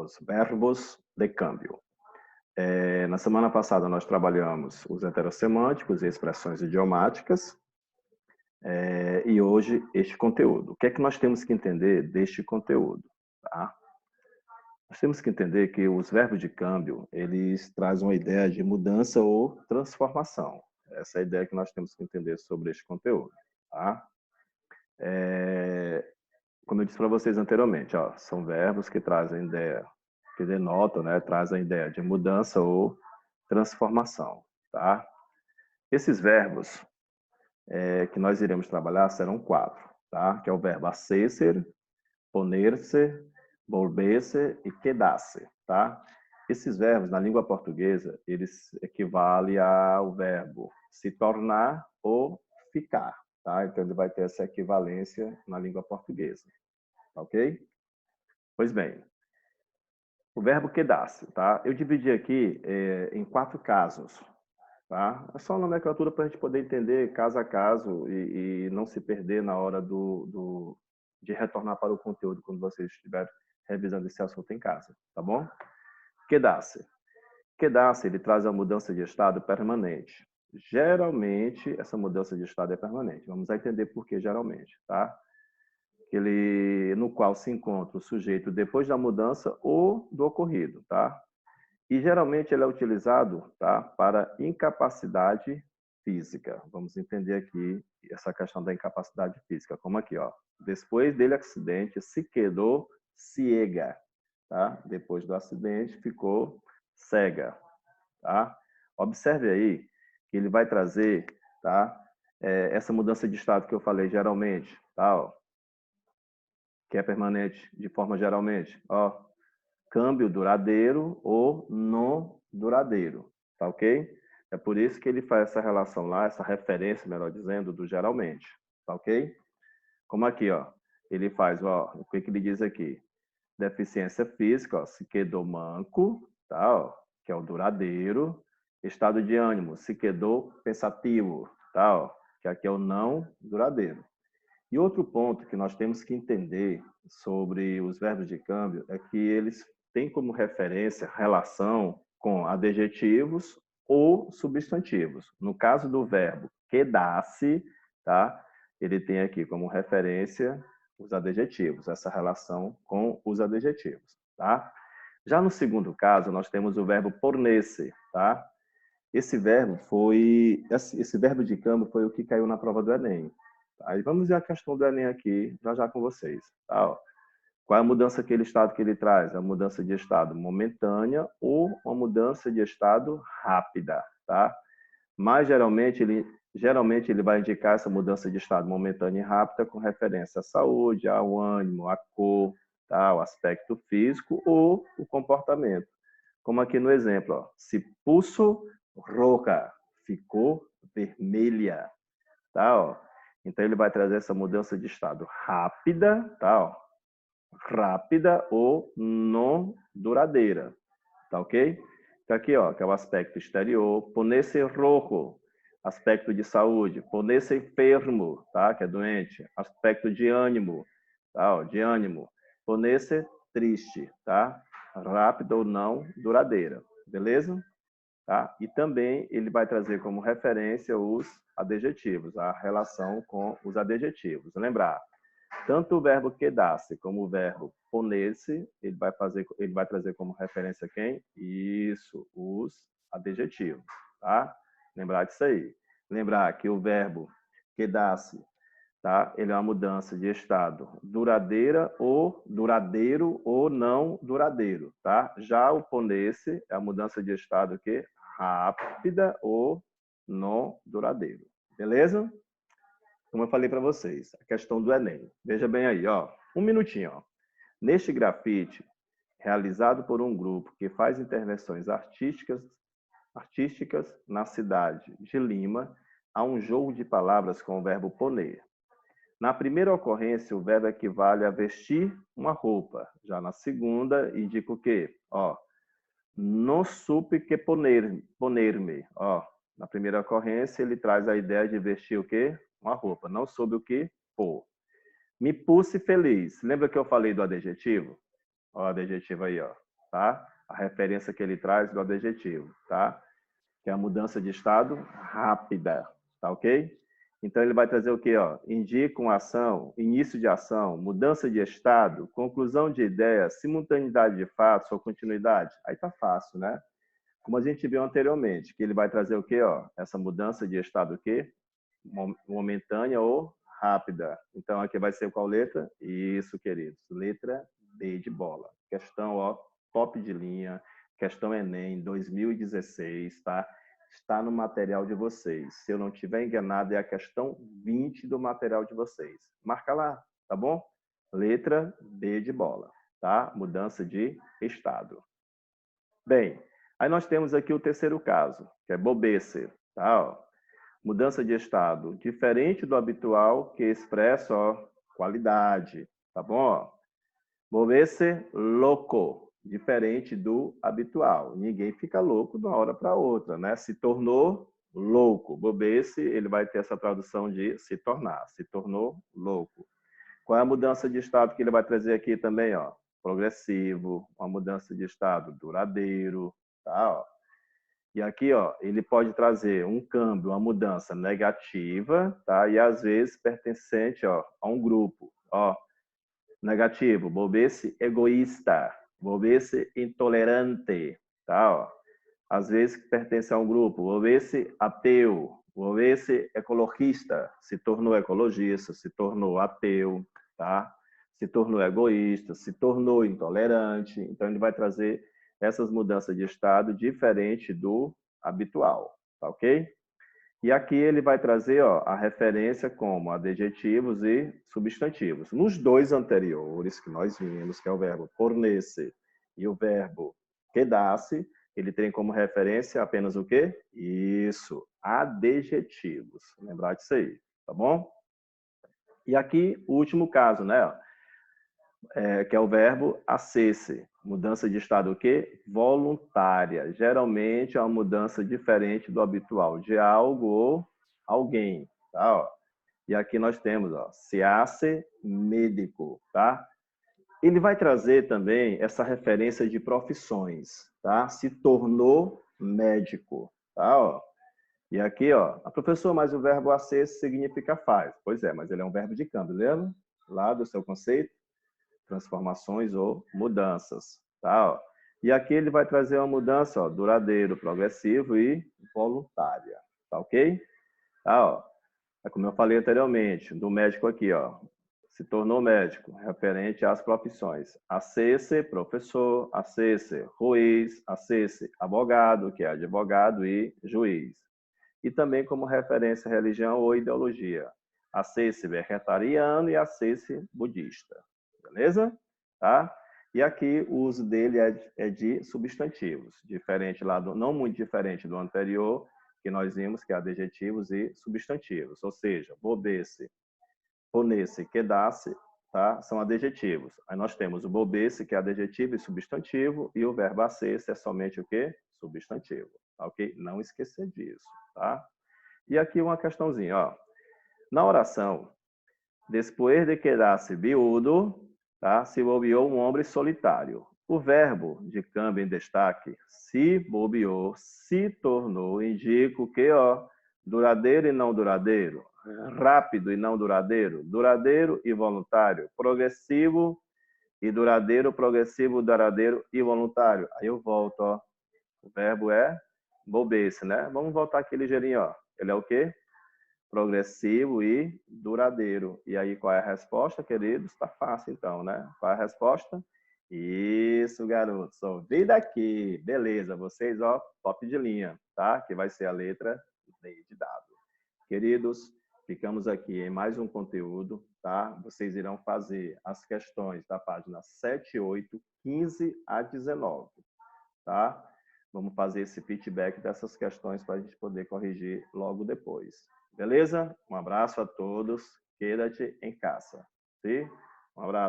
os verbos de câmbio. Na semana passada nós trabalhamos os heterossemânticos e expressões idiomáticas, e hoje este conteúdo. O que é que nós temos que entender deste conteúdo? Tá? Nós temos que entender que os verbos de câmbio, eles trazem uma ideia de mudança ou transformação. Essa é a ideia que nós temos que entender sobre este conteúdo. Tá? Como eu disse para vocês anteriormente, ó, são verbos que trazem ideia, que denotam, né, trazem a ideia de mudança ou transformação, tá? Esses verbos que nós iremos trabalhar serão 4, tá? Que é o verbo acesser, poner-se, volver-se e quedar-se, tá? Esses verbos, na língua portuguesa, eles equivalem ao verbo se tornar ou ficar, tá? Então, ele vai ter essa equivalência na língua portuguesa, ok? Pois bem, o verbo quedar-se, tá? Eu dividi aqui em 4 casos, tá? É só uma nomenclatura para a gente poder entender caso a caso e não se perder na hora de retornar para o conteúdo quando vocês estiverem revisando esse assunto em casa, tá bom? Quedar-se. Quedar-se, ele traz a mudança de estado permanente. Geralmente, essa mudança de estado é permanente. Vamos entender por que geralmente, tá? No qual se encontra o sujeito depois da mudança ou do ocorrido, tá? E geralmente ele é utilizado, tá, para incapacidade física. Vamos entender aqui essa questão da incapacidade física, como aqui, ó. Depois dele acidente, se quedou ciega, tá? Depois do acidente, ficou cega, tá? Observe aí que ele vai trazer, tá? Essa mudança de estado que eu falei geralmente, tá? Ó, que é permanente de forma geralmente, ó, câmbio duradeiro ou não duradeiro, tá ok? É por isso que ele faz essa relação lá, essa referência, melhor dizendo, do geralmente, tá ok? Como aqui, ó, ele faz, ó, o que ele diz aqui? Deficiência física, ó, se quedou manco, tá, ó, que é o duradeiro. Estado de ânimo, se quedou pensativo, tá, ó, que aqui é o não duradeiro. E outro ponto que nós temos que entender sobre os verbos de câmbio é que eles têm como referência relação com adjetivos ou substantivos. No caso do verbo quedar-se, tá? Ele tem aqui como referência os adjetivos, essa relação com os adjetivos, tá? Já no segundo caso, nós temos o verbo pornesse, tá? Esse verbo de câmbio foi o que caiu na prova do Enem. Aí vamos ver a questão do Enem aqui, já com vocês. Tá? Qual é a mudança que ele traz? A mudança de estado momentânea ou uma mudança de estado rápida, tá? Mas geralmente ele vai indicar essa mudança de estado momentânea e rápida com referência à saúde, ao ânimo, à cor, tá? Ao aspecto físico ou o comportamento. Como aqui no exemplo, ó, se puso roja, ficou vermelha, tá? Ó. Então ele vai trazer essa mudança de estado rápida, tá? Ó, rápida ou não duradeira, tá ok? Então aqui, ó, que é o aspecto exterior, ponerse rojo, aspecto de saúde, ponerse enfermo, tá? Que é doente, aspecto de ânimo, tá? Ó, de ânimo, ponerse triste, tá? Rápida ou não duradeira, beleza? Tá? E também ele vai trazer como referência os adjetivos, a relação com os adjetivos. Lembrar, tanto o verbo quedar-se como o verbo poner-se, ele vai trazer como referência quem? Isso, os adjetivos, tá? Lembrar disso aí. Lembrar que o verbo quedar-se, tá? Ele é uma mudança de estado duradeira ou duradeiro ou não duradeiro, tá? Já o poner-se é a mudança de estado que rápida ou não duradeiro. Beleza? Como eu falei para vocês, a questão do Enem. Veja bem aí, ó. Um minutinho, ó. Neste grafite, realizado por um grupo que faz intervenções artísticas na cidade de Lima, há um jogo de palavras com o verbo poner. Na primeira ocorrência, o verbo equivale a vestir uma roupa. Já na segunda, indica o quê? Ó, não supe que poner-me. Ó, na primeira ocorrência, ele traz a ideia de vestir o quê? Uma roupa. Não soube o que pôr. Me puse feliz. Lembra que eu falei do adjetivo? Ó, o adjetivo aí, ó. tá? A referência que ele traz do adjetivo, tá? Que é a mudança de estado rápida, tá ok? Então ele vai trazer o quê? Ó? Indica uma ação, início de ação, mudança de estado, conclusão de ideia, simultaneidade de fatos ou continuidade. Aí tá fácil, né? Como a gente viu anteriormente, que ele vai trazer o quê? Ó? Essa mudança de estado o quê? Momentânea ou rápida. Então aqui vai ser qual letra? Isso, queridos. Letra B de bola. Questão, ó, top de linha. Questão Enem 2016, tá? Está no material de vocês. Se eu não estiver enganado, é a questão 20 do material de vocês. Marca lá, tá bom? Letra B de bola, tá? Mudança de estado. Bem, aí nós temos aqui o terceiro caso, que é bobecer, tá? Ó, mudança de estado diferente do habitual que expressa, ó, qualidade, tá bom? Ó, mover-se louco, diferente do habitual. Ninguém fica louco de uma hora para outra, né? Se tornou louco. Bobecer, ele vai ter essa tradução de se tornar. Se tornou louco. Qual é a mudança de estado que ele vai trazer aqui também, ó? Progressivo, uma mudança de estado duradouro, tá? Ó. E aqui, ó, ele pode trazer um câmbio, uma mudança negativa, tá? E às vezes pertencente, ó, a um grupo, ó. Negativo, volver-se egoísta, volver-se intolerante, tá? Ó. Às vezes pertence a um grupo, volver-se ateu, volver-se ecologista, se tornou ecologista, se tornou ateu, tá? Se tornou egoísta, se tornou intolerante. Então ele vai trazer essas mudanças de estado diferente do habitual, tá ok? E aqui ele vai trazer, ó, a referência como adjetivos e substantivos. Nos dois anteriores que nós vimos, que é o verbo fornecer e o verbo quedar-se, ele tem como referência apenas o quê? Isso, adjetivos. Lembrar disso aí, tá bom? E aqui o último caso, né? Que é o verbo acesse. Mudança de estado o quê? Voluntária. Geralmente é uma mudança diferente do habitual, de algo ou alguém, tá? Ó. E aqui nós temos, ó, se hace médico, tá? Ele vai trazer também essa referência de profissões, tá? Se tornou médico, tá? Ó. E aqui, ó, a professora, mas o verbo acesse significa faz. Pois é, mas ele é um verbo de câmbio, lembra? Lá do seu conceito? Transformações ou mudanças, tá? Ó. E aqui ele vai trazer uma mudança, ó, duradouro, progressivo e voluntária, tá ok? Tá, ó. É como eu falei anteriormente, do médico aqui, ó, se tornou médico, referente às profissões. Acesse, professor, acesse, juiz, acesse, advogado, que é advogado e juiz. E também como referência religião ou ideologia. Acesse vegetariano e acesse budista. Beleza? Tá? E aqui o uso dele é de substantivos, diferente lá do, não muito diferente do anterior, que nós vimos que é adjetivos e substantivos, ou seja, bobesse, ponesse, quedasse, tá? São adjetivos. Aí nós temos o bobesse, que é adjetivo e substantivo, e o verbo acesse é somente o quê? Substantivo, tá ok? Não esquecer disso, tá? E aqui uma questãozinha, ó. Na oração, depois de quedar-se viúdo, tá? Se bobeou um homem solitário. O verbo de câmbio em destaque, se bobeou, se tornou, indica o que, ó? Duradouro e não duradouro, rápido e não duradouro, duradouro e voluntário, progressivo e duradouro, progressivo, duradouro e voluntário. Aí eu volto, ó. O verbo é bobeça, né? Vamos voltar aqui ligeirinho, ó. Ele é o quê? Progressivo e duradouro. E aí, qual é a resposta, queridos? Está fácil, então, né? Qual é a resposta? Isso, garotos. Ouvida aqui. Beleza. Vocês, ó, top de linha, tá? Que vai ser a letra D de dado. Queridos, ficamos aqui em mais um conteúdo, tá? Vocês irão fazer as questões da página 7, 8, 15 a 19, tá? Vamos fazer esse feedback dessas questões para a gente poder corrigir logo depois. Beleza? Um abraço a todos. Quédate em casa. Sim? Um abraço.